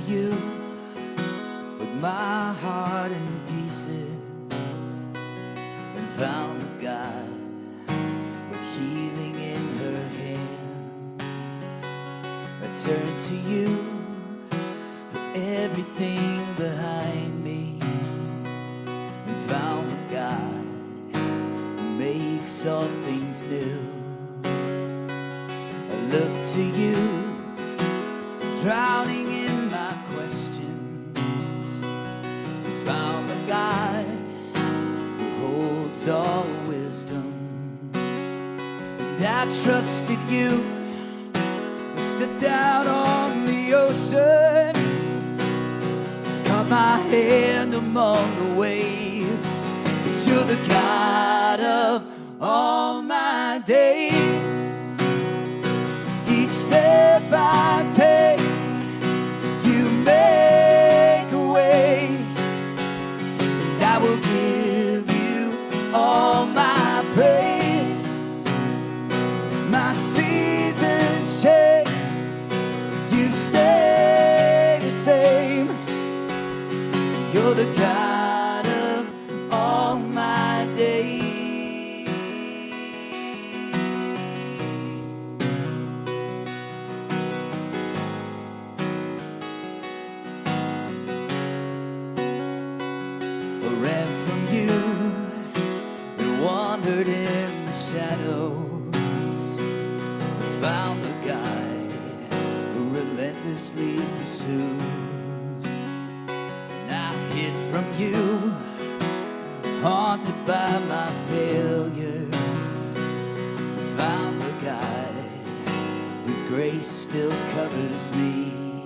you with my heart in pieces and found the God with healing in her hands. I turn to you for everything behind me and found the God who makes all things new. I look to you, drowning in my questions, and found the God who holds all wisdom. And I trusted you, stepped out on the ocean, caught my hand among the waves, 'cause you're the God of all my days. Each step I take, you make a way, and I will give you all my praise. My seasons change, you stay the same. You're the God of all my days. I ran from you and wandered in the shadows and found the guide who relentlessly pursues. And I hid from you, haunted by my failure, and found the guide whose grace still covers me.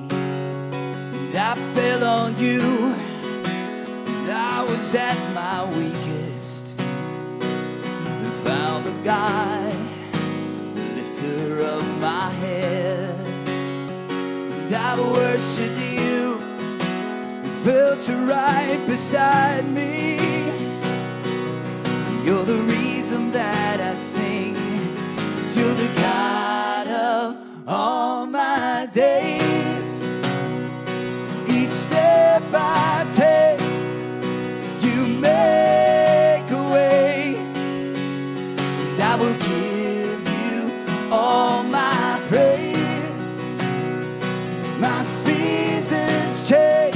And I fell on you, and I was at my weakest, and found the God, the lifter of my head. And I worshiped you, felt you right beside me. You're the reason that I sing, 'cause you're the God of all my days. Each step I take, you make a way, and I will give you all my praise. My seasons change,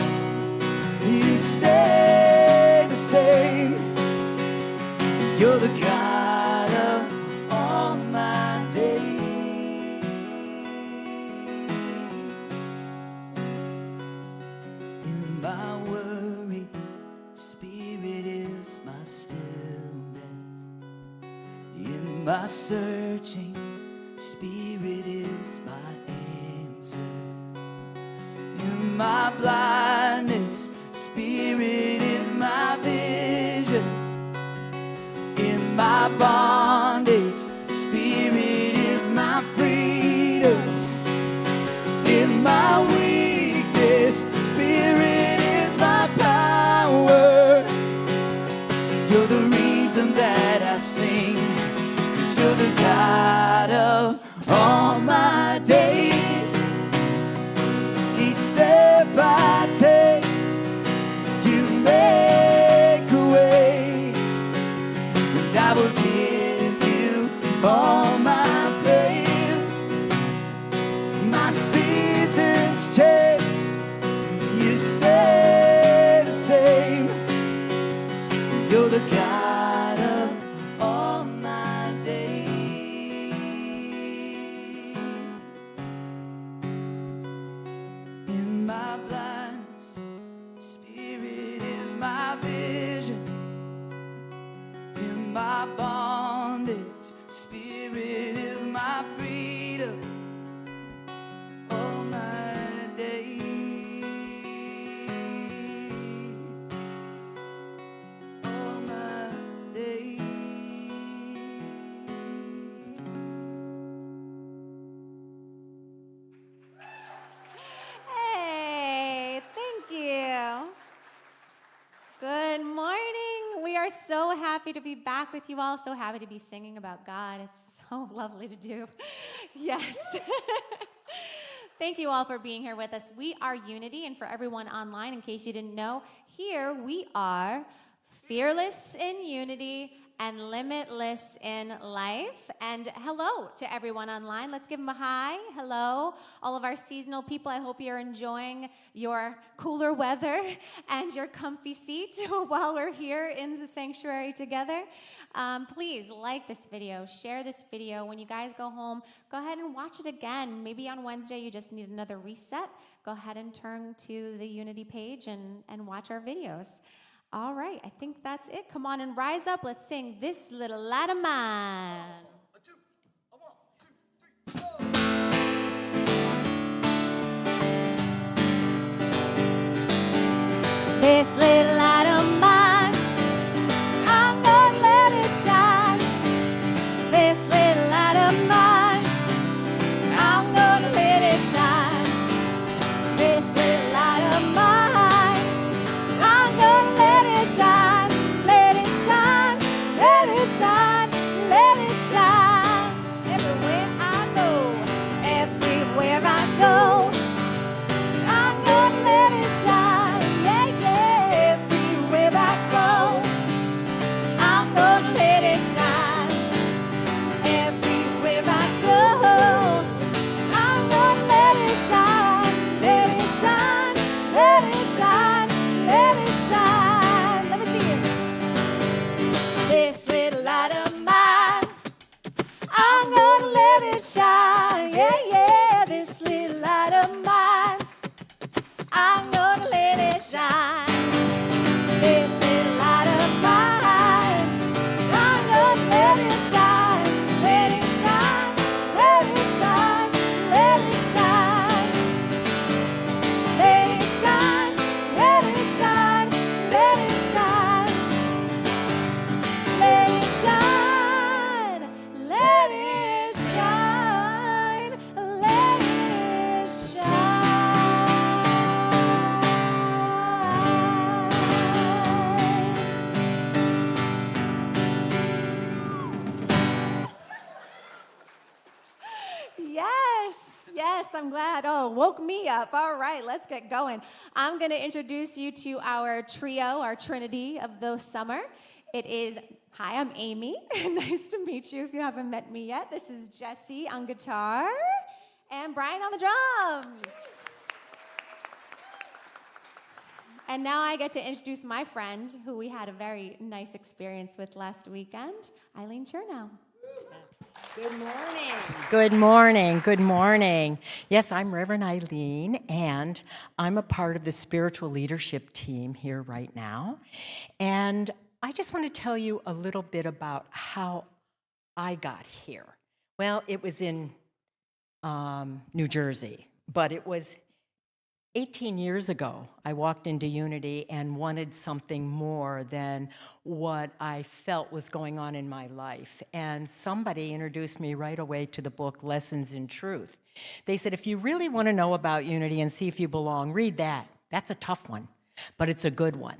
you stay the same. You're the God of all my days. In my worry, Spirit is my stillness. In my searching, Spirit is my answer. In my blindness, Spirit is my vision. In my bondage, Spirit is my freedom. In my weakness, Spirit is my power. You're the reason that I sing, 'cause you're the God of all my days. Each step I take, you make a way, and I will give you all my praise. My seasons change, you stay the same. You're the God of all my days. In my blindness, Spirit is my vision. In my bondage, Spirit is my freedom. All my days, all my days. Hey, thank you. Good morning. We are so happy to be back with you all, so happy to be singing about God. It's so lovely to do. Yes. Thank you all for being here with us. We are Unity, and for everyone online, in case you didn't know, here we are fearless in unity and limitless in life. And hello to everyone online. Let's give them a hi. Hello, all of our seasonal people. I hope you're enjoying your cooler weather and your comfy seat while we're here in the sanctuary together. Please like this video, share this video. When you guys go home, go ahead and watch it again. Maybe on Wednesday you just need another reset. Go ahead and turn to the Unity page and watch our videos. All right, I think that's it. Come on and rise up. Let's sing This Little Light of Mine. This little light of mine, I'm gonna let it shine. This little light of mine, I'm gonna let it shine. This little light of mine, I'm gonna let it shine. Let it shine, let it shine, let it shine. Everywhere I go, everywhere I go, I'm gonna let it shine. Yeah, yeah. Everywhere I go, I'm gonna let it shine. Everywhere I go, I'm gonna let it shine. Let it shine, let it shine, let it shine. Let me see it. This little light of mine, I'm gonna let it shine. Yeah, yeah. This little light of mine, I'm gonna let it shine. This little light of mine, I'm gonna let it shine. Let it shine, let it shine, let it shine. Let it shine, let it shine, let it shine. Let it shine, let it shine, let it Yes, yes, I'm glad. Oh, woke me up. All right, let's get going. I'm going to introduce you to our trio, our trinity of the summer. It is, hi, I'm Amy. Nice to meet you if you haven't met me yet. This is Jesse on guitar and Brian on the drums. And now I get to introduce my friend, who we had a very nice experience with last weekend, Eileen Chernow. Good morning. Good morning. Good morning. Yes, I'm Reverend Eileen, and I'm a part of the spiritual leadership team here right now. And I just want to tell you a little bit about how I got here. Well, it was in New Jersey, but it was 18 years ago, I walked into Unity and wanted something more than what I felt was going on in my life. And somebody introduced me right away to the book, Lessons in Truth. They said, if you really want to know about Unity and see if you belong, read that. That's a tough one, but it's a good one.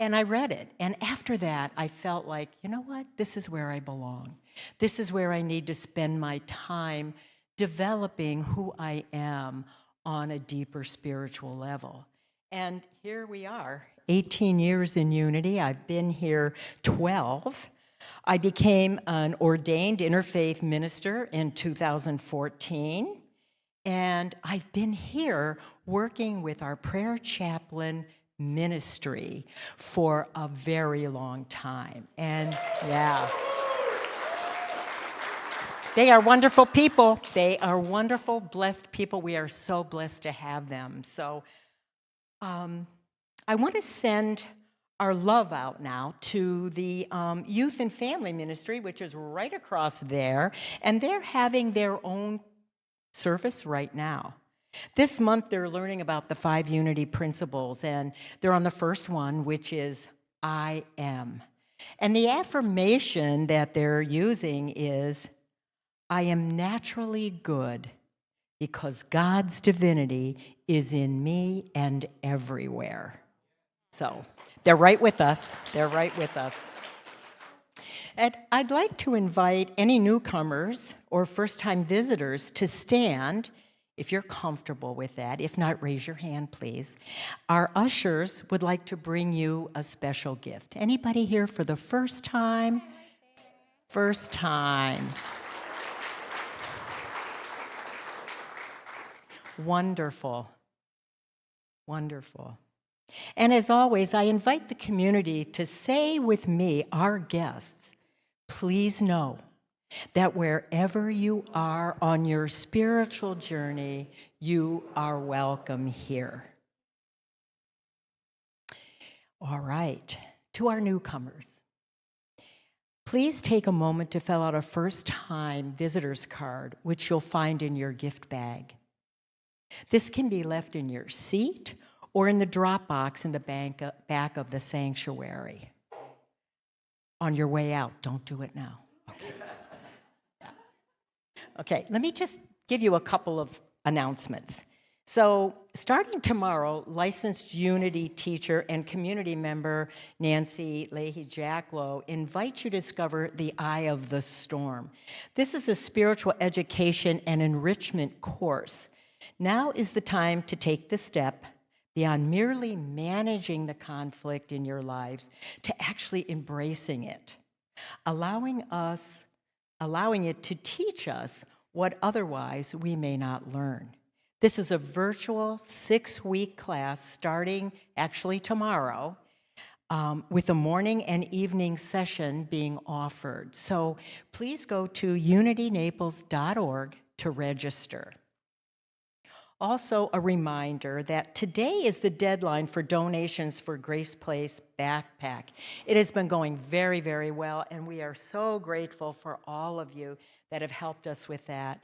And I read it. And after that, I felt like, you know what? This is where I belong. This is where I need to spend my time developing who I am on a deeper spiritual level. And here we are, 18 years in Unity. I've been here 12. I became an ordained interfaith minister in 2014. And I've been here working with our prayer chaplain ministry for a very long time. And yeah. They are wonderful people. They are wonderful, blessed people. We are so blessed to have them. So I want to send our love out now to the youth and family ministry, which is right across there. And they're having their own service right now. This month, they're learning about the 5 unity principles. And they're on the first one, which is I am. And the affirmation that they're using is, I am naturally good because God's divinity is in me and everywhere. So they're right with us. They're right with us. And I'd like to invite any newcomers or first-time visitors to stand if you're comfortable with that. If not, raise your hand, please. Our ushers would like to bring you a special gift. Anybody here for the first time? First time. Wonderful. Wonderful. And as always, I invite the community to say with me, our guests, please know that wherever you are on your spiritual journey, you are welcome here. All right, to our newcomers, please take a moment to fill out a first-time visitor's card, which you'll find in your gift bag. This can be left in your seat or in the drop box in the back of the sanctuary. On your way out, don't do it now. Okay. Yeah. Okay, let me just give you a couple of announcements. So, starting tomorrow, licensed Unity teacher and community member Nancy Leahy-Jacklow invites you to discover the Eye of the Storm. This is a spiritual education and enrichment course. Now is the time to take the step beyond merely managing the conflict in your lives to actually embracing it, allowing it to teach us what otherwise we may not learn. This is a virtual 6-week class starting actually tomorrow, with a morning and evening session being offered. So please go to unitynaples.org to register. Also, a reminder that today is the deadline for donations for Grace Place Backpack. It has been going very, very well, and we are so grateful for all of you that have helped us with that.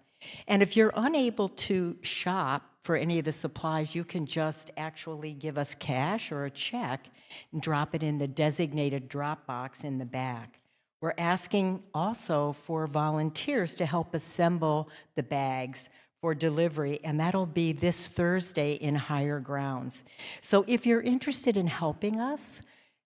And if you're unable to shop for any of the supplies, you can just actually give us cash or a check and drop it in the designated drop box in the back. We're asking also for volunteers to help assemble the bags for delivery, and that'll be this Thursday in Higher Grounds. So if you're interested in helping us,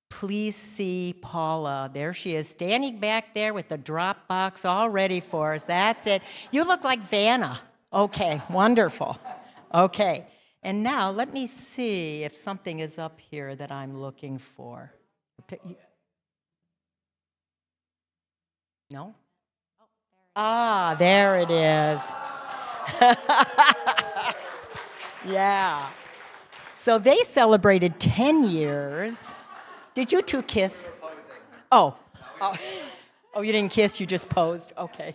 please see Paula. There she is, standing back there with the drop box all ready for us. That's it. You look like Vanna. Okay, wonderful. Okay, and now let me see if something is up here that I'm looking for. No? Ah, there it is. Yeah. So they celebrated 10 years. Did you two kiss? Oh. Oh, you didn't kiss, you just posed. Okay.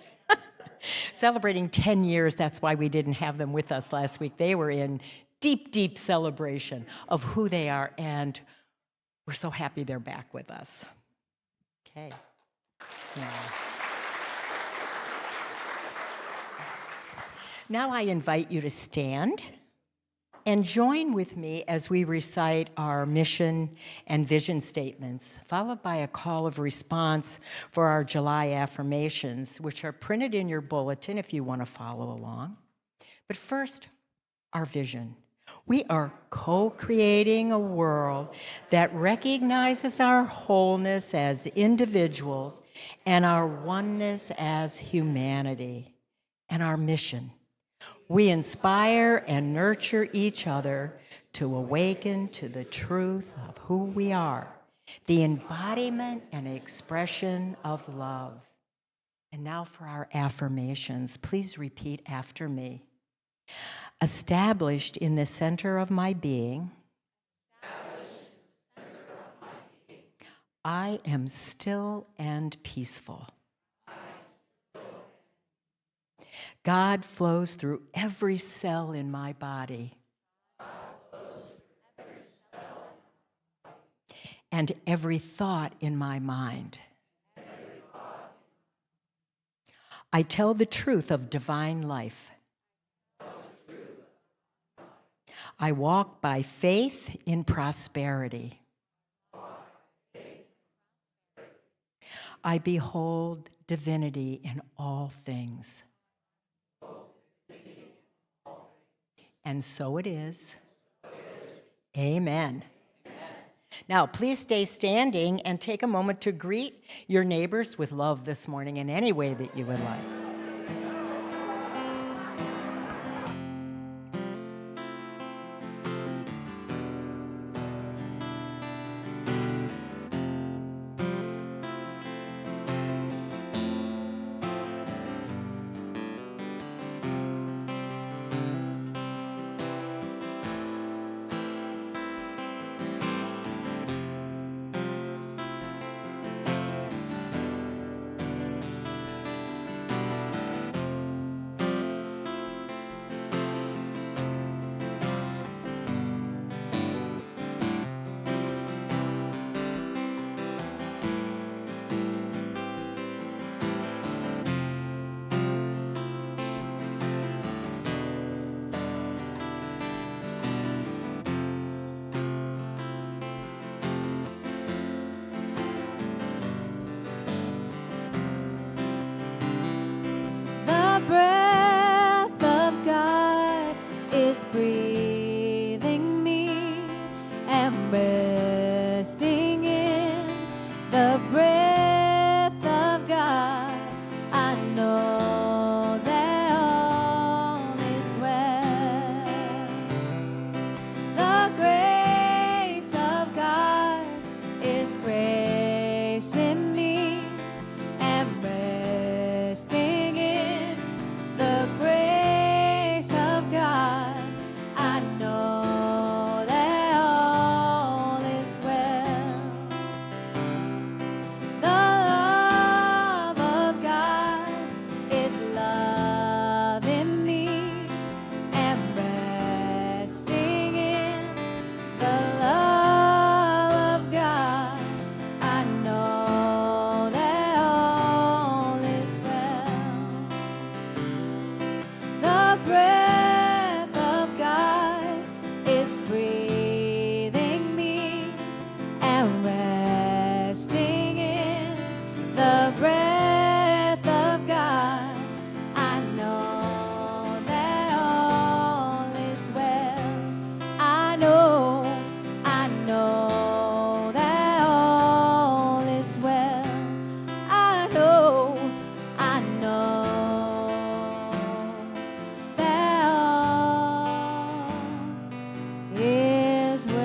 Celebrating 10 years, that's why we didn't have them with us last week. They were in deep, deep celebration of who they are, and we're so happy they're back with us. Okay. Yeah. Now I invite you to stand and join with me as we recite our mission and vision statements, followed by a call of response for our July affirmations, which are printed in your bulletin if you want to follow along. But first, our vision. We are co-creating a world that recognizes our wholeness as individuals and our oneness as humanity. And our mission. We inspire and nurture each other to awaken to the truth of who we are, the embodiment and expression of love. And now for our affirmations. Please repeat after me. Established in the center of my being, I am still and peaceful. God flows through every cell in my body and every thought in my mind. I tell the truth of divine life. I walk by faith in prosperity. I behold divinity in all things. And so it is. Amen. Now, please stay standing and take a moment to greet your neighbors with love this morning in any way that you would like. breath of God is breathing me and resting in the breath of God. I know that all is well. I know that all is well. I know that all is well.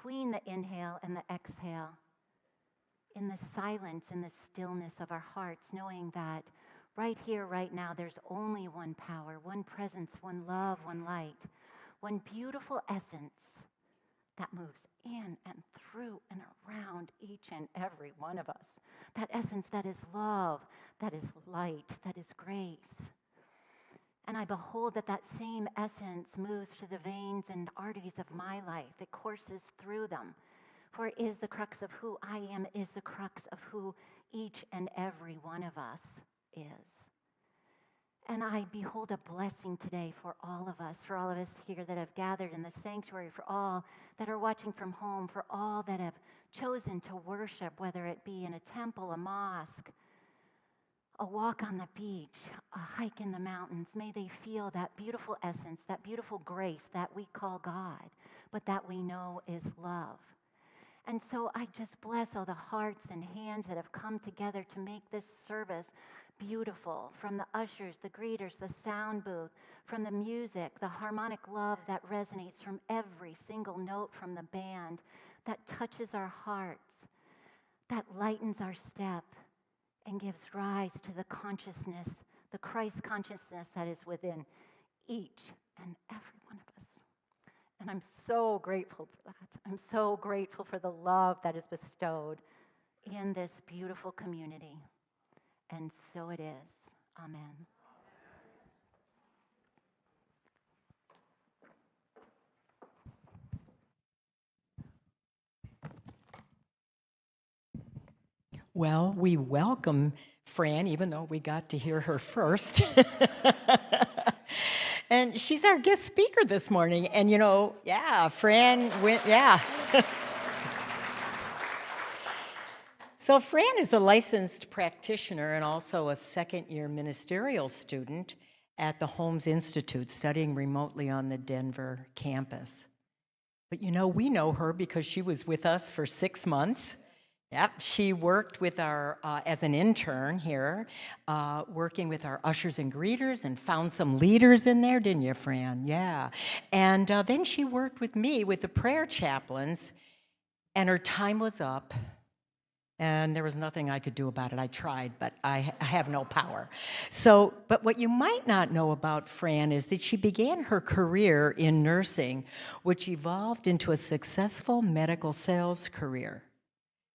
Between the inhale and the exhale, in the silence, in the stillness of our hearts, knowing that right here, right now, there's only one power, one presence, one love, one light, one beautiful essence that moves in and through and around each and every one of us. That essence that is love, that is light, that is grace. And I behold that that same essence moves through the veins and arteries of my life. It courses through them. For it is the crux of who I am. It is the crux of who each and every one of us is. And I behold a blessing today for all of us here that have gathered in the sanctuary, for all that are watching from home, for all that have chosen to worship, whether it be in a temple, a mosque, a walk on the beach, a hike in the mountains. May they feel that beautiful essence, that beautiful grace that we call God, but that we know is love. And so I just bless all the hearts and hands that have come together to make this service beautiful, from the ushers, the greeters, the sound booth, from the music, the harmonic love that resonates from every single note from the band, that touches our hearts, that lightens our step, and gives rise to the consciousness, the Christ consciousness that is within each and every one of us. And I'm so grateful for that. I'm so grateful for the love that is bestowed in this beautiful community. And so it is. Amen. Well, we welcome Fran, even though we got to hear her first. And she's our guest speaker this morning. And Fran went, yeah. So Fran is a licensed practitioner and also a second-year ministerial student at the Holmes Institute, studying remotely on the Denver campus. But we know her because she was with us for 6 months. Yep, she worked with our, as an intern here, working with our ushers and greeters, and found some leaders in there, didn't you, Fran? Yeah. And then she worked with me with the prayer chaplains, and her time was up, and there was nothing I could do about it. I tried, but I have no power. But what you might not know about Fran is that she began her career in nursing, which evolved into a successful medical sales career.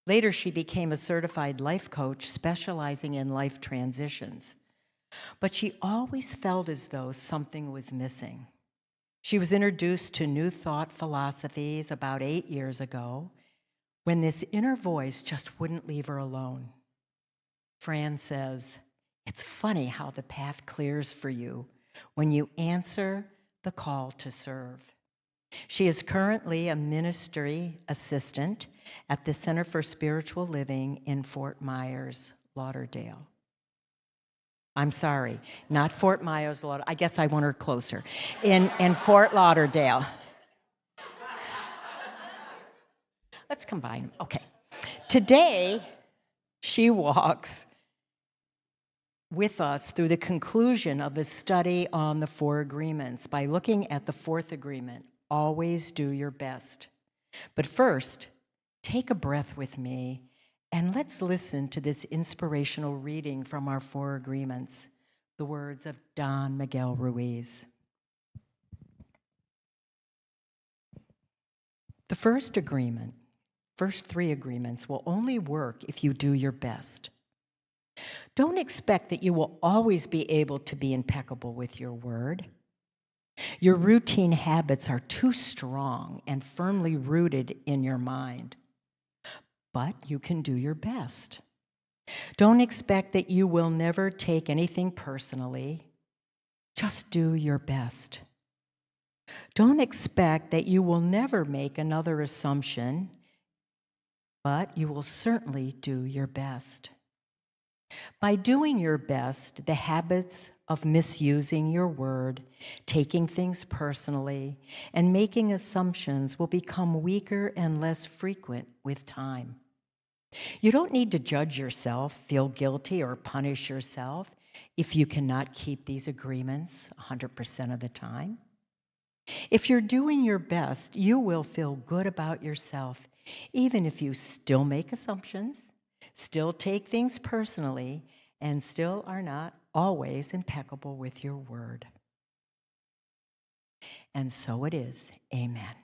Later, she became a certified life coach specializing in life transitions. But she always felt as though something was missing. She was introduced to New Thought philosophies about 8 years ago, when this inner voice just wouldn't leave her alone. Fran says, "It's funny how the path clears for you when you answer the call to serve." She is currently a ministry assistant at the Center for Spiritual Living in Fort Myers, Lauderdale. I'm sorry, not Fort Myers, Lauderdale. I guess I want her closer. In Fort Lauderdale. Let's combine them. Okay. Today, she walks with us through the conclusion of the study on the 4 agreements by looking at the 4th agreement. Always do your best. But first, take a breath with me and let's listen to this inspirational reading from our 4 agreements, the words of Don Miguel Ruiz. The first agreement first 3 agreements will only work if you do your best. Don't expect that you will always be able to be impeccable with your word. Your routine habits are too strong and firmly rooted in your mind. But you can do your best. Don't expect that you will never take anything personally. Just do your best. Don't expect that you will never make another assumption, but you will certainly do your best. By doing your best, the habits of misusing your word, taking things personally, and making assumptions will become weaker and less frequent with time. You don't need to judge yourself, feel guilty, or punish yourself if you cannot keep these agreements 100% of the time. If you're doing your best, you will feel good about yourself, even if you still make assumptions, still take things personally, and still are not always impeccable with your word. And so it is. Amen.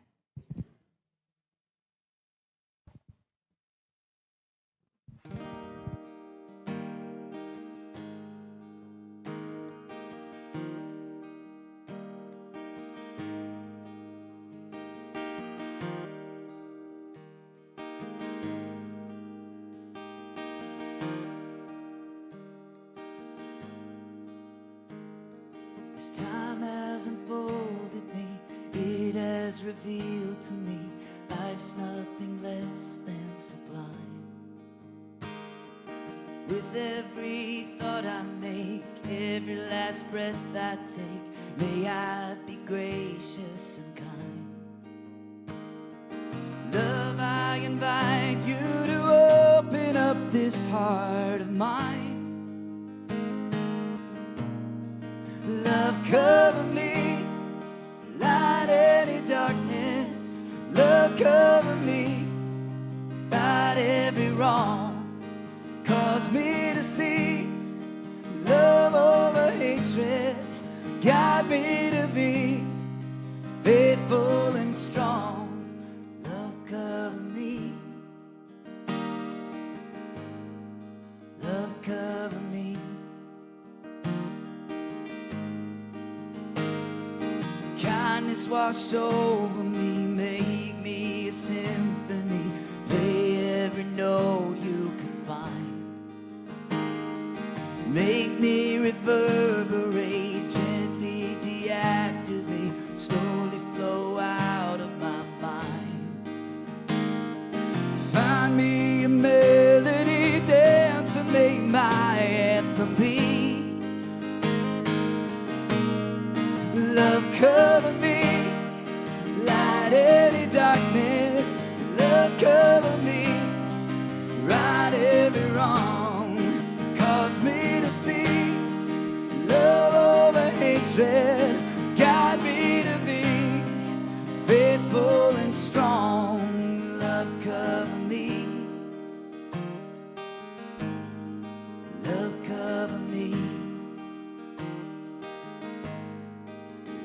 As time has unfolded me, it has revealed to me life's nothing less than sublime. With every thought I make, every last breath I take, may I be gracious and kind. Love, I invite you to open up this heart of mine. Love, cover me, light any darkness. Love, cover me, right every wrong. Cause me to see love over hatred. Guide me to be faithful and strong. Love, cover me. Love, cover me. Kindness wash over me, make me a symphony. Play every note you can find. Make me reverberate, gently deactivate, slowly flow out of my mind. Find me a melody, dance and make my anthem be. Love, cover me, light any darkness. Love, cover me, right every wrong. Cause me to see love over hatred. Guide me to be faithful and strong. Love, cover me. Love, cover me.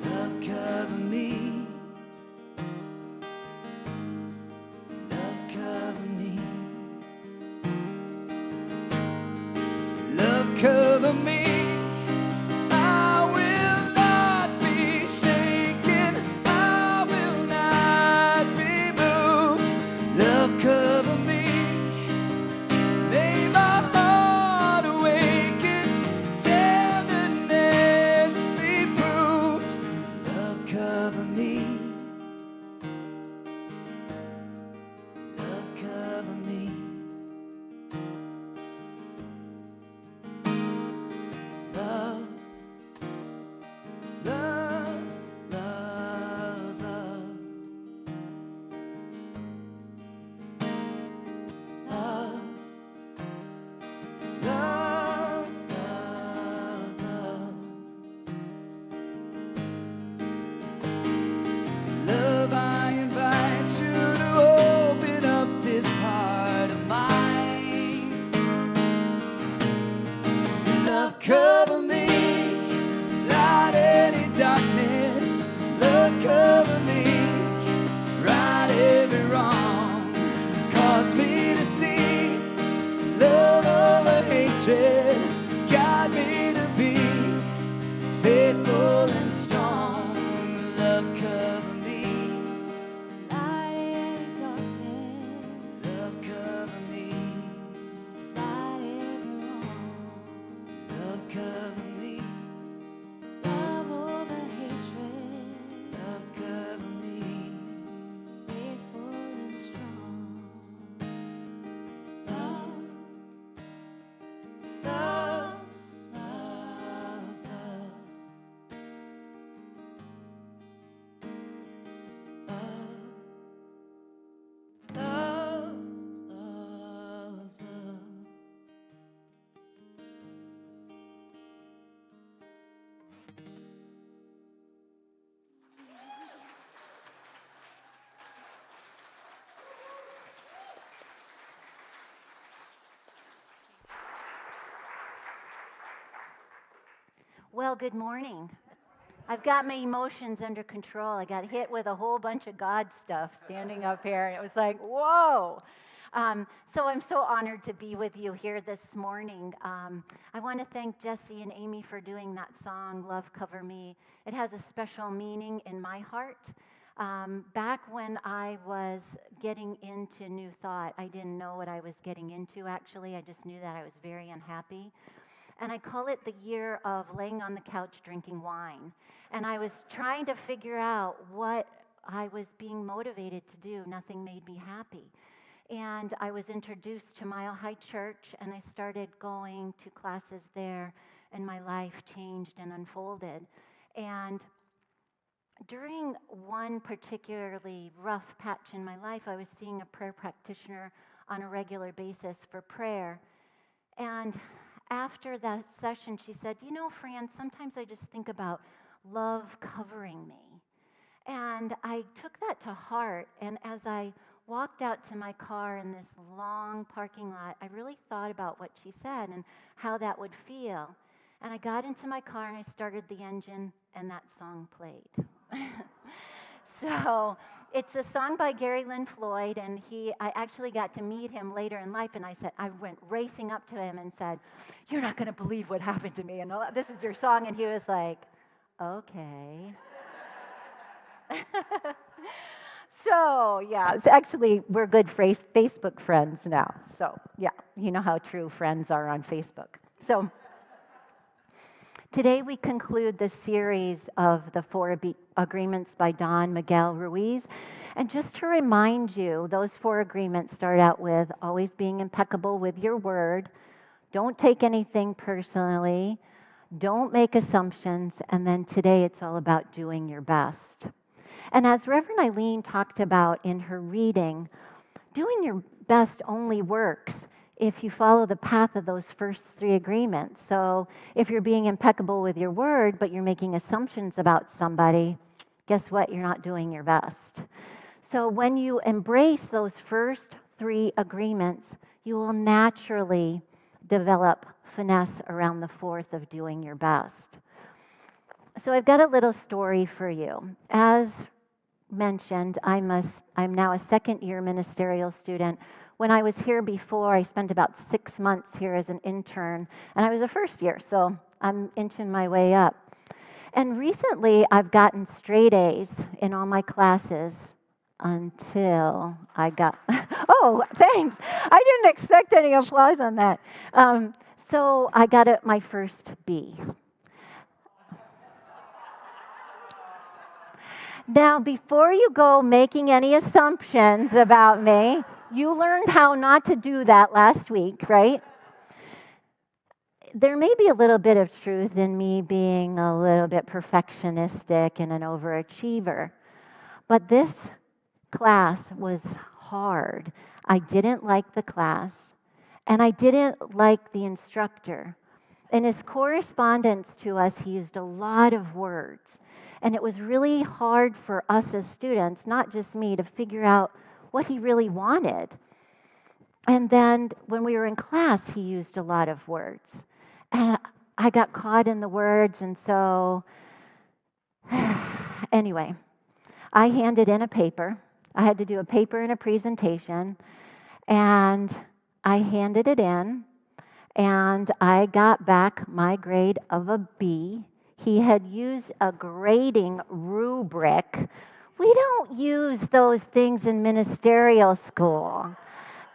Love, cover me. Love, cover me. Love, cover me. I will not be shaken. I will not be moved. Love, cover me. May my heart awaken. Tenderness be proved. Love, cover me. Love, cover me. Love, love, love, love. Love, love, love, love. Love, I invite you to open up this heart of mine. Love, cover me, light any darkness. Love, cover me, right every wrong. Well, good morning. I've got my emotions under control. I got hit with a whole bunch of God stuff standing up here, and it was like, whoa. So I'm so honored to be with you here this morning. I want to thank Jesse and Amy for doing that song, Love Cover Me. It has a special meaning in my heart. Back when I was getting into New Thought, I didn't know what I was getting into, actually. I just knew that I was very unhappy. And I call it the year of laying on the couch drinking wine. And I was trying to figure out what I was being motivated to do. Nothing made me happy. And I was introduced to Mile High Church, and I started going to classes there, and my life changed and unfolded. And during one particularly rough patch in my life, I was seeing a prayer practitioner on a regular basis for prayer. And after that session, she said, you know, Fran, sometimes I just think about love covering me. And I took that to heart. And as I walked out to my car in this long parking lot, I really thought about what she said and how that would feel. And I got into my car and I started the engine, and that song played. So it's a song by Gary Lynn Floyd, and I actually got to meet him later in life, and I went racing up to him and said, you're not going to believe what happened to me, and this is your song, and he was like, okay. So, yeah, it's actually, we're good Facebook friends now. So, yeah, you know how true friends are on Facebook. So, today we conclude the series of the 4 agreements by Don Miguel Ruiz. And just to remind you, those 4 agreements start out with always being impeccable with your word, don't take anything personally, don't make assumptions, and then today it's all about doing your best. And as Reverend Eileen talked about in her reading, doing your best only works if you follow the path of those first 3 agreements. So if you're being impeccable with your word, but you're making assumptions about somebody, guess what? You're not doing your best. So when you embrace those first 3 agreements, you will naturally develop finesse around the 4th of doing your best. So I've got a little story for you. As mentioned, I'm now a second-year ministerial student. When I was here before, I spent about 6 months here as an intern, and I was a first year, so I'm inching my way up. And recently, I've gotten straight A's in all my classes until I got, oh, thanks. I didn't expect any applause on that. So I got my first B. Now, before you go making any assumptions about me, you learned how not to do that last week, right? There may be a little bit of truth in me being a little bit perfectionistic and an overachiever, but this class was hard. I didn't like the class, and I didn't like the instructor. In his correspondence to us, he used a lot of words. And it was really hard for us as students, not just me, to figure out what he really wanted. And then when we were in class, he used a lot of words. And I got caught in the words, and so anyway, I handed in a paper. I had to do a paper and a presentation, and I handed it in, and I got back my grade of a B. He had used a grading rubric. We don't use those things in ministerial school.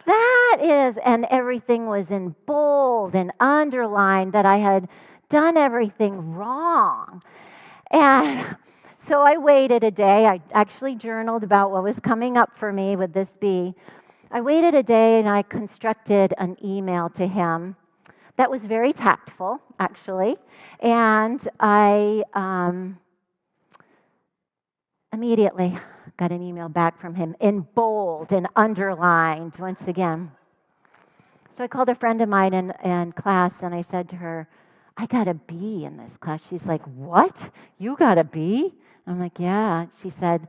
That is, and everything was in bold and underlined that I had done everything wrong. And so I waited a day. I actually journaled about what was coming up for me with this B. I waited a day and I constructed an email to him that was very tactful, actually. And I immediately got an email back from him in bold and underlined once again. So I called a friend of mine in class and I said to her, I got a B in this class. She's like, what? You got a B? I'm like, yeah. She said,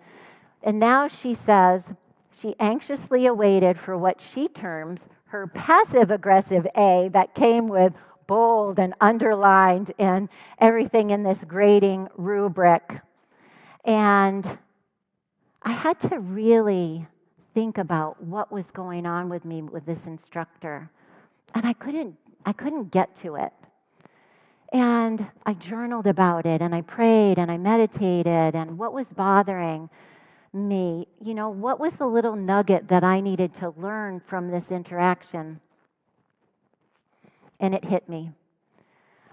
and now she says she anxiously awaited for what she terms her passive-aggressive A that came with bold and underlined and everything in this grading rubric. And I had to really think about what was going on with me with this instructor. And I couldn't get to it. And I journaled about it, and I prayed, and I meditated, and what was bothering me, what was the little nugget that I needed to learn from this interaction? And it hit me.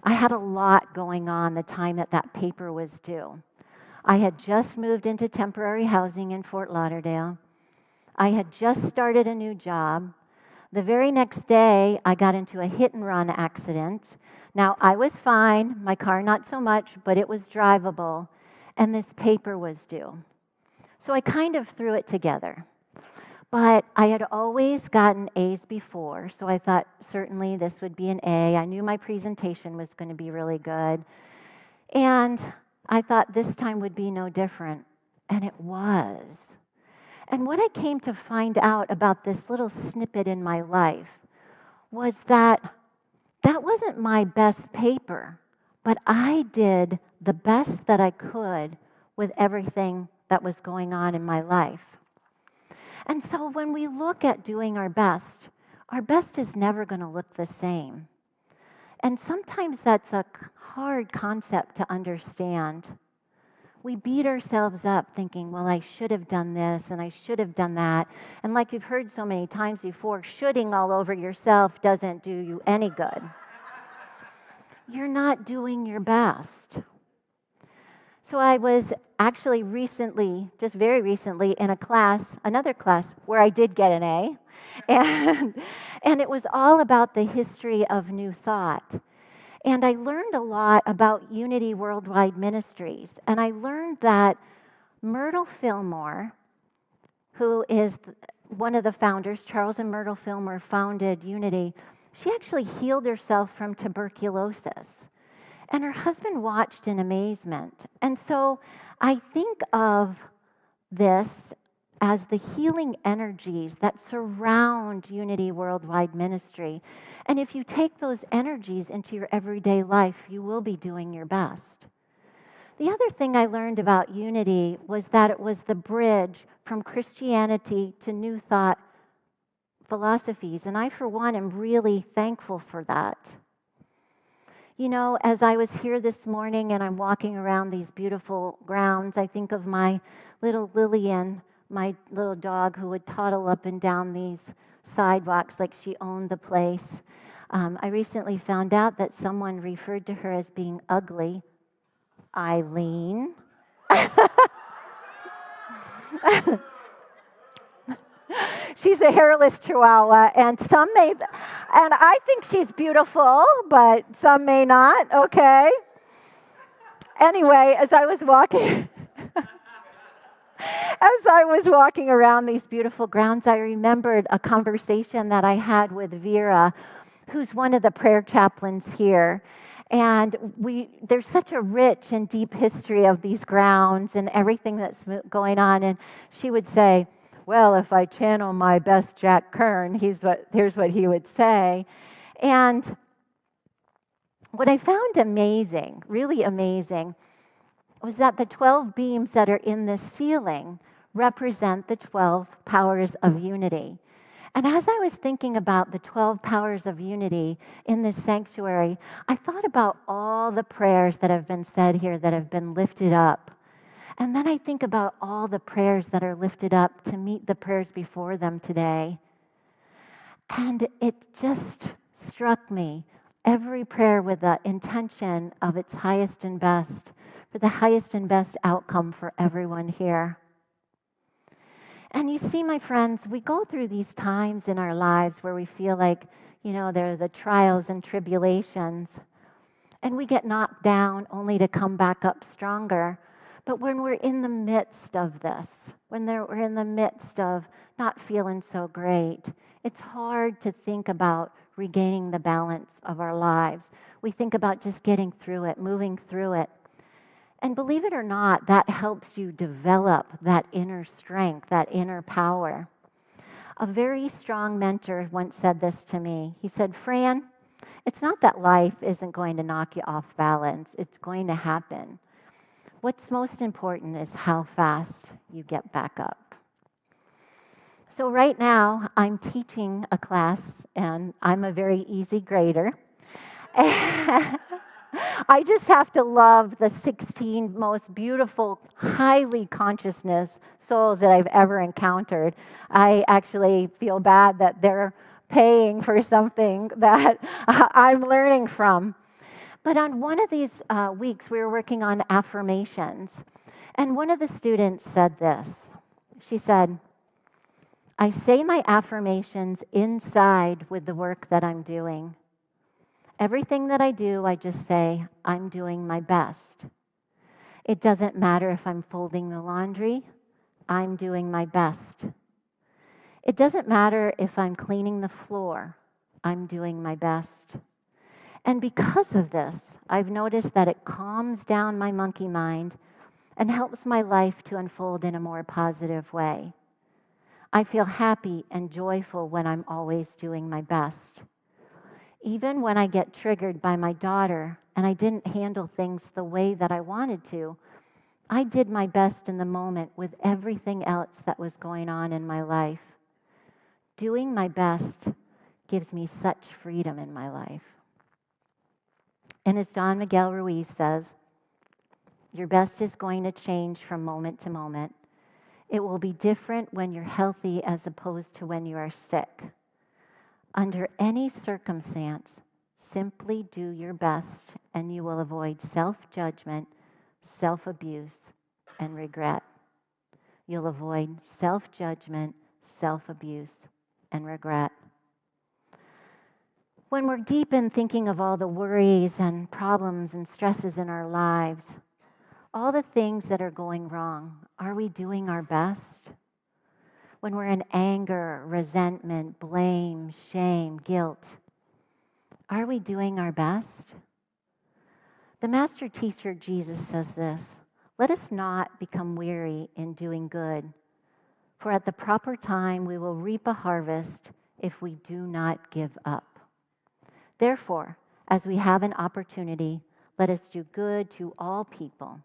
I had a lot going on the time that paper was due. I had just moved into temporary housing in Fort Lauderdale. I had just started a new job. The very next day, I got into a hit-and-run accident. Now, I was fine, my car not so much, but it was drivable, and this paper was due. So I kind of threw it together. But I had always gotten A's before, so I thought certainly this would be an A. I knew my presentation was going to be really good. And I thought this time would be no different, and it was. And what I came to find out about this little snippet in my life was that wasn't my best paper, but I did the best that I could with everything that was going on in my life. And so when we look at doing our best is never going to look the same. And sometimes that's a hard concept to understand. We beat ourselves up thinking, well, I should have done this and I should have done that. And like you've heard so many times before, shoulding all over yourself doesn't do you any good. You're not doing your best. So I was actually just very recently, in another class, where I did get an A. And it was all about the history of New Thought. And I learned a lot about Unity Worldwide Ministries. And I learned that Myrtle Fillmore, who is one of the founders, Charles and Myrtle Fillmore founded Unity, she actually healed herself from tuberculosis. And her husband watched in amazement. And so I think of this as the healing energies that surround Unity Worldwide Ministry. And if you take those energies into your everyday life, you will be doing your best. The other thing I learned about Unity was that it was the bridge from Christianity to New Thought philosophies. And I, for one, am really thankful for that. As I was here this morning and I'm walking around these beautiful grounds, I think of my little Lillian, my little dog who would toddle up and down these sidewalks like she owned the place. I recently found out that someone referred to her as being ugly. Eileen. She's a hairless chihuahua, and I think she's beautiful, but some may not, okay? Anyway, as I was walking around these beautiful grounds, I remembered a conversation that I had with Vera, who's one of the prayer chaplains here. And there's such a rich and deep history of these grounds and everything that's going on. And she would say, well, if I channel my best Jack Kern, here's what he would say. And what I found amazing, really amazing, was that the 12 beams that are in this ceiling represent the 12 powers of unity. And as I was thinking about the 12 powers of unity in this sanctuary, I thought about all the prayers that have been said here that have been lifted up. And then I think about all the prayers that are lifted up to meet the prayers before them today. And it just struck me, every prayer with the intention of its highest and best, for the highest and best outcome for everyone here. And you see, my friends, we go through these times in our lives where we feel like, they're the trials and tribulations. And we get knocked down only to come back up stronger. But when we're in the midst of this, we're in the midst of not feeling so great, it's hard to think about regaining the balance of our lives. We think about just getting through it, moving through it. And believe it or not, that helps you develop that inner strength, that inner power. A very strong mentor once said this to me. He said, Fran, It's not that life isn't going to knock you off balance. It's going to happen. What's most important is how fast you get back up. So right now, I'm teaching a class, and I'm a very easy grader. I just have to love the 16 most beautiful, highly consciousness souls that I've ever encountered. I actually feel bad that they're paying for something that I'm learning from. But on one of these weeks, we were working on affirmations. And one of the students said this. She said, I say my affirmations inside with the work that I'm doing. Everything that I do, I just say, I'm doing my best. It doesn't matter if I'm folding the laundry, I'm doing my best. It doesn't matter if I'm cleaning the floor, I'm doing my best. And because of this, I've noticed that it calms down my monkey mind and helps my life to unfold in a more positive way. I feel happy and joyful when I'm always doing my best. Even when I get triggered by my daughter and I didn't handle things the way that I wanted to, I did my best in the moment with everything else that was going on in my life. Doing my best gives me such freedom in my life. And as Don Miguel Ruiz says, your best is going to change from moment to moment. It will be different when you're healthy as opposed to when you are sick. Under any circumstance, simply do your best and you will avoid self-judgment, self-abuse, and regret. You'll avoid self-judgment, self-abuse, and regret. When we're deep in thinking of all the worries and problems and stresses in our lives, all the things that are going wrong, are we doing our best? When we're in anger, resentment, blame, shame, guilt, are we doing our best? The master teacher Jesus says this, let us not become weary in doing good, for at the proper time we will reap a harvest if we do not give up. Therefore, as we have an opportunity, let us do good to all people,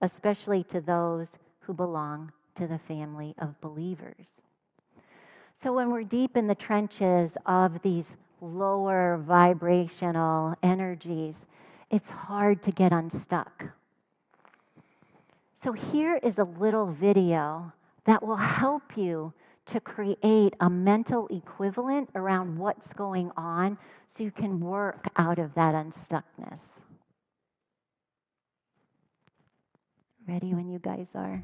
especially to those who belong to the family of believers. So when we're deep in the trenches of these lower vibrational energies, it's hard to get unstuck. So here is a little video that will help you to create a mental equivalent around what's going on so you can work out of that unstuckness. Ready when you guys are?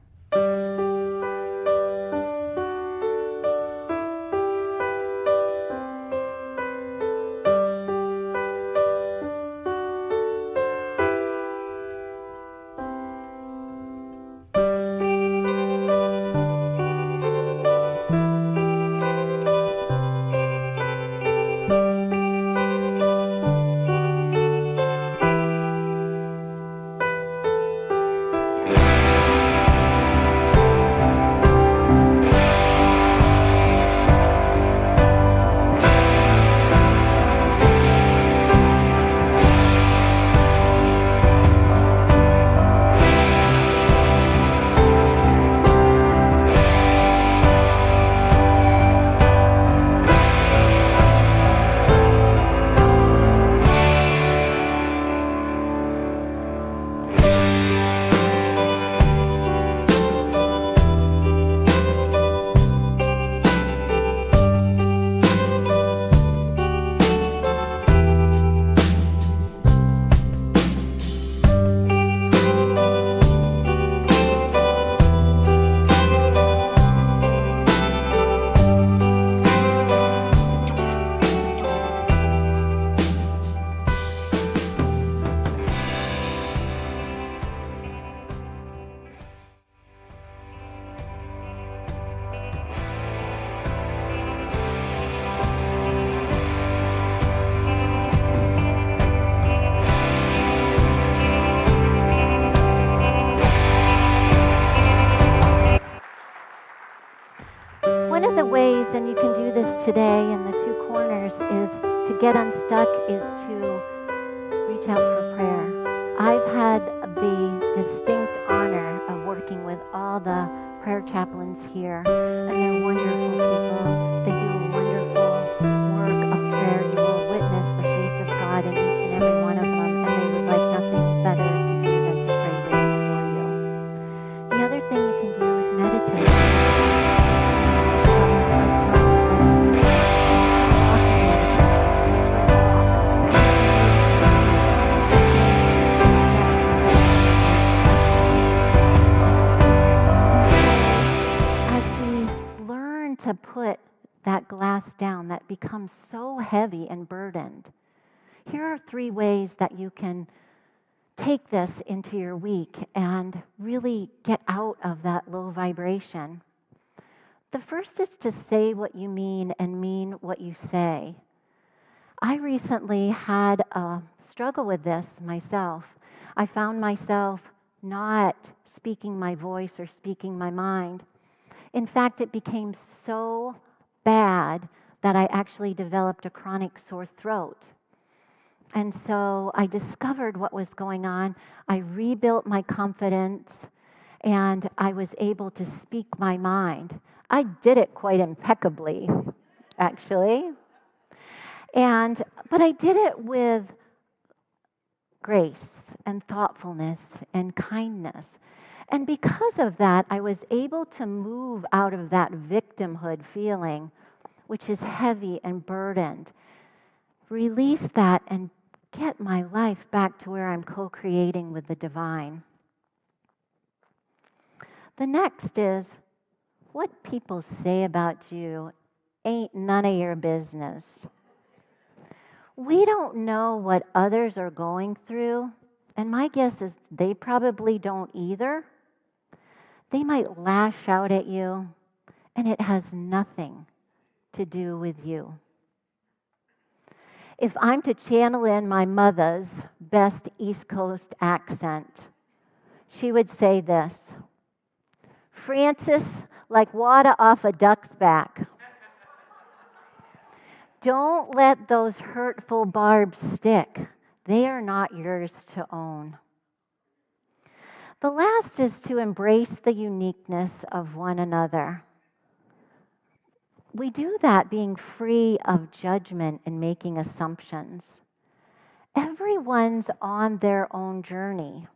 one of the ways, and you can do this today in the two corners, is to get unstuck, is to reach out for prayer. I've had the distinct honor of working with all the prayer chaplains here, and they're wonderful people. They do a wonderful work of prayer. You will witness the face of God in each and every one of them, and they would like nothing better to do than to pray with you. The other thing you can do is meditate. To put that glass down that becomes so heavy and burdened. Here are 3 ways that you can take this into your week and really get out of that low vibration. The first is to say what you mean and mean what you say. I recently had a struggle with this myself. I found myself not speaking my voice or speaking my mind. In fact, it became so bad that I actually developed a chronic sore throat. And so I discovered what was going on. I rebuilt my confidence, and I was able to speak my mind. I did it quite impeccably, actually. But I did it with grace and thoughtfulness and kindness. And because of that, I was able to move out of that victimhood feeling, which is heavy and burdened, release that and get my life back to where I'm co-creating with the divine. The next is, what people say about you ain't none of your business. We don't know what others are going through, and my guess is they probably don't either. They might lash out at you, and it has nothing to do with you. If I'm to channel in my mother's best East Coast accent, she would say this: Francis, like water off a duck's back. Don't let those hurtful barbs stick. They are not yours to own. The last is to embrace the uniqueness of one another. We do that being free of judgment and making assumptions. Everyone's on their own journey.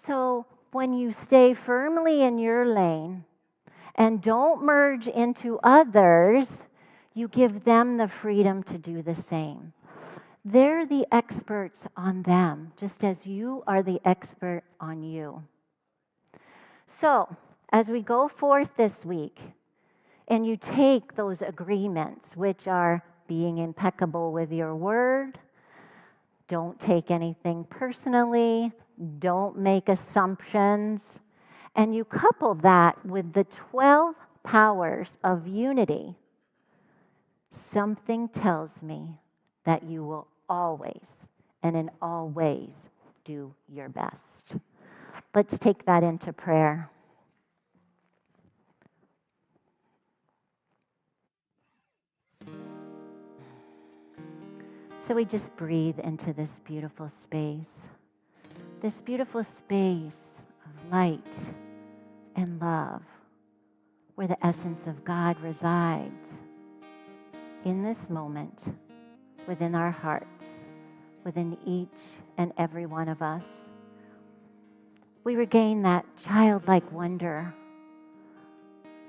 So when you stay firmly in your lane and don't merge into others, you give them the freedom to do the same. They're the experts on them, just as you are the expert on you. So, as we go forth this week, and you take those agreements, which are being impeccable with your word, don't take anything personally, don't make assumptions, and you couple that with the 12 powers of unity, something tells me that you will always and in all ways do your best. Let's take that into prayer. So we just breathe into this beautiful space of light and love, where the essence of God resides in this moment, within our hearts, within each and every one of us. We regain that childlike wonder.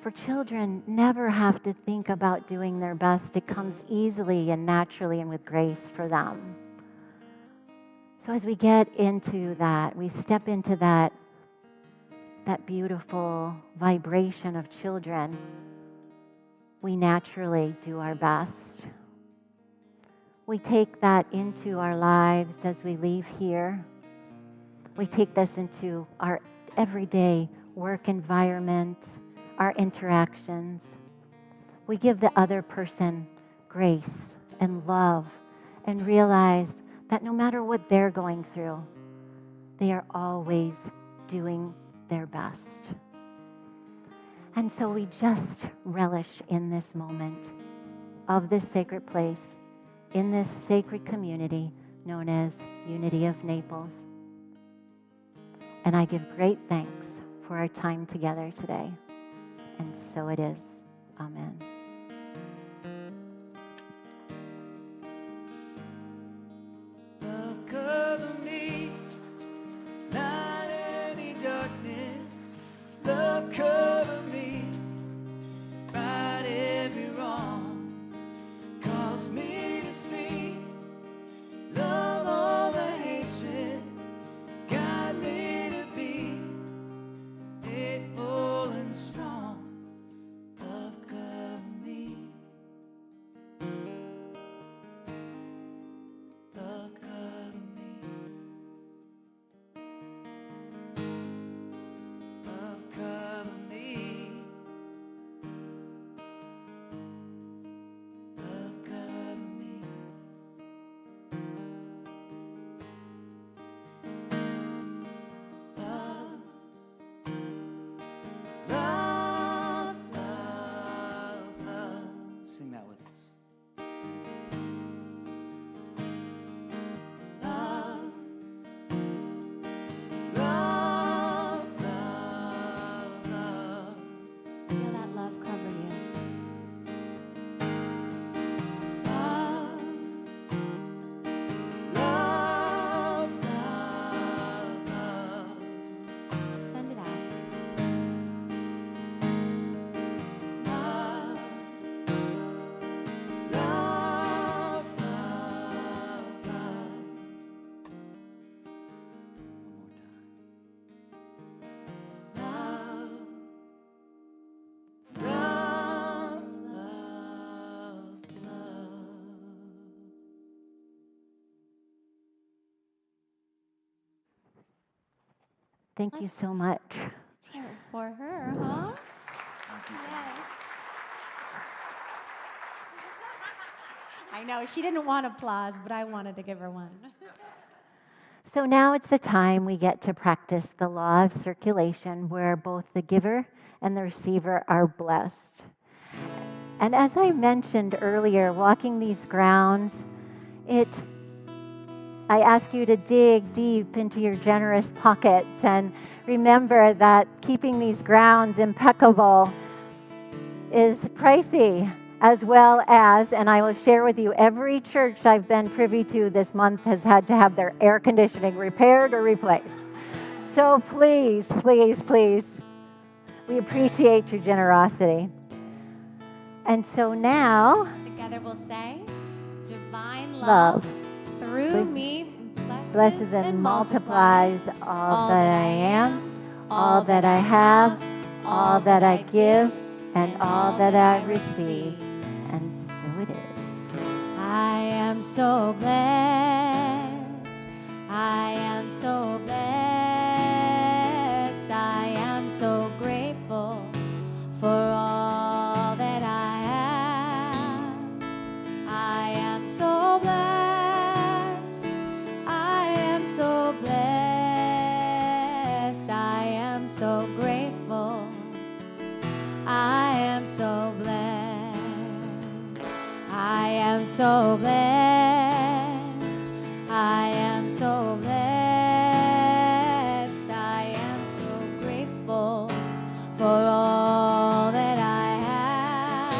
For children never have to think about doing their best. It comes easily and naturally and with grace for them. So as we get into that, we step into that beautiful vibration of children, we naturally do our best. We take that into our lives as we leave here. We take this into our everyday work environment, our interactions. We give the other person grace and love and realize that no matter what they're going through, they are always doing their best. And so we just relish in this moment of this sacred place, in this sacred community known as Unity of Naples. And I give great thanks for our time together today. And so it is. Amen. Love cover me, not any darkness. Love cover me, right every wrong. Calls me to see, love all the hatred. Guide me to be faithful and strong. Love cover me. Love cover me. Love cover me. Love cover me. Love, love, love, love. Sing that with us. Love, love, love, love. Feel that love cover you. Love, love, love, love. Send it out. Love, love, love, love. One more time. Love, love, love, love. Thank you so much. Let's hear it for her, huh? Yes. I know, she didn't want applause, but I wanted to give her one. So now it's the time we get to practice the law of circulation where both the giver and the receiver are blessed. And as I mentioned earlier, walking these grounds, I ask you to dig deep into your generous pockets and remember that keeping these grounds impeccable is pricey, as well as, and I will share with you, every church I've been privy to this month has had to have their air conditioning repaired or replaced. So please, please, please, we appreciate your generosity. And so now, Together we'll say, divine love through me blesses and multiplies all that I am, all that I have, all that I give, and all that I receive. And so it is. I am so blessed. I am so blessed. I am so grateful for all that I have. I am so blessed. I am so blessed. I am so grateful. I am so blessed. I am so blessed. I am so blessed. I am so grateful for all that I have.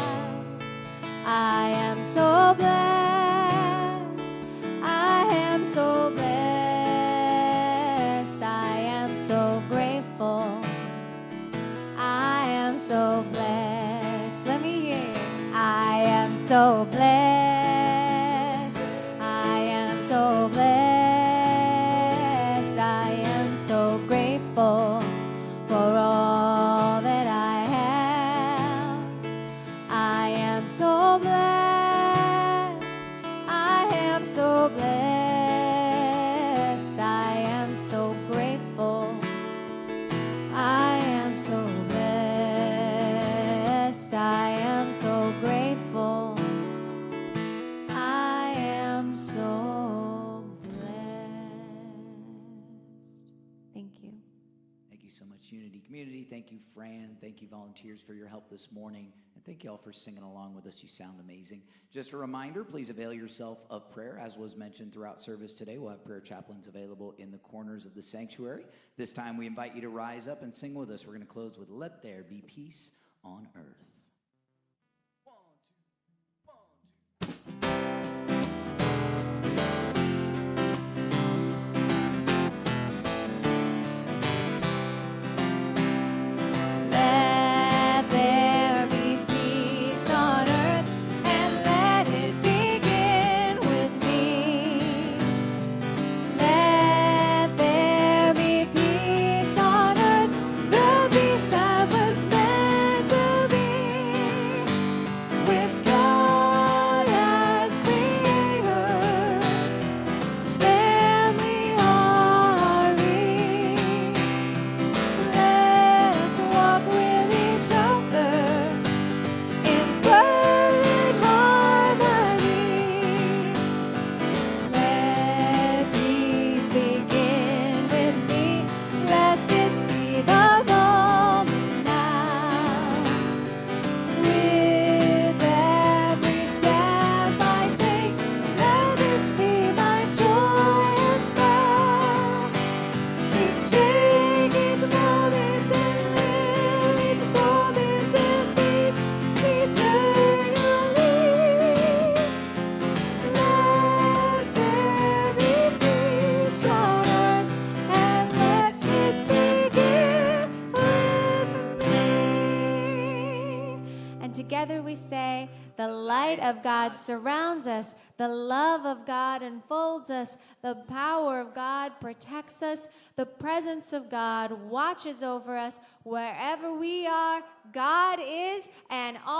I am so blessed. I am so blessed. I am so grateful. I am so blessed. Let me hear you. I am so blessed. I am so blessed. I am so grateful for all that I have. I am so blessed. I am so blessed. I am so grateful. I am so blessed. I am so grateful. Community, thank you, Fran. Thank you, volunteers, for your help this morning. And thank you all for singing along with us. You sound amazing. Just a reminder, please avail yourself of prayer. As was mentioned throughout service today, we'll have prayer chaplains available in the corners of the sanctuary. This time, we invite you to rise up and sing with us. We're going to close with Let There Be Peace on Earth. Together we say, the light of God surrounds us, the love of God enfolds us, the power of God protects us, the presence of God watches over us. Wherever we are, God is, and all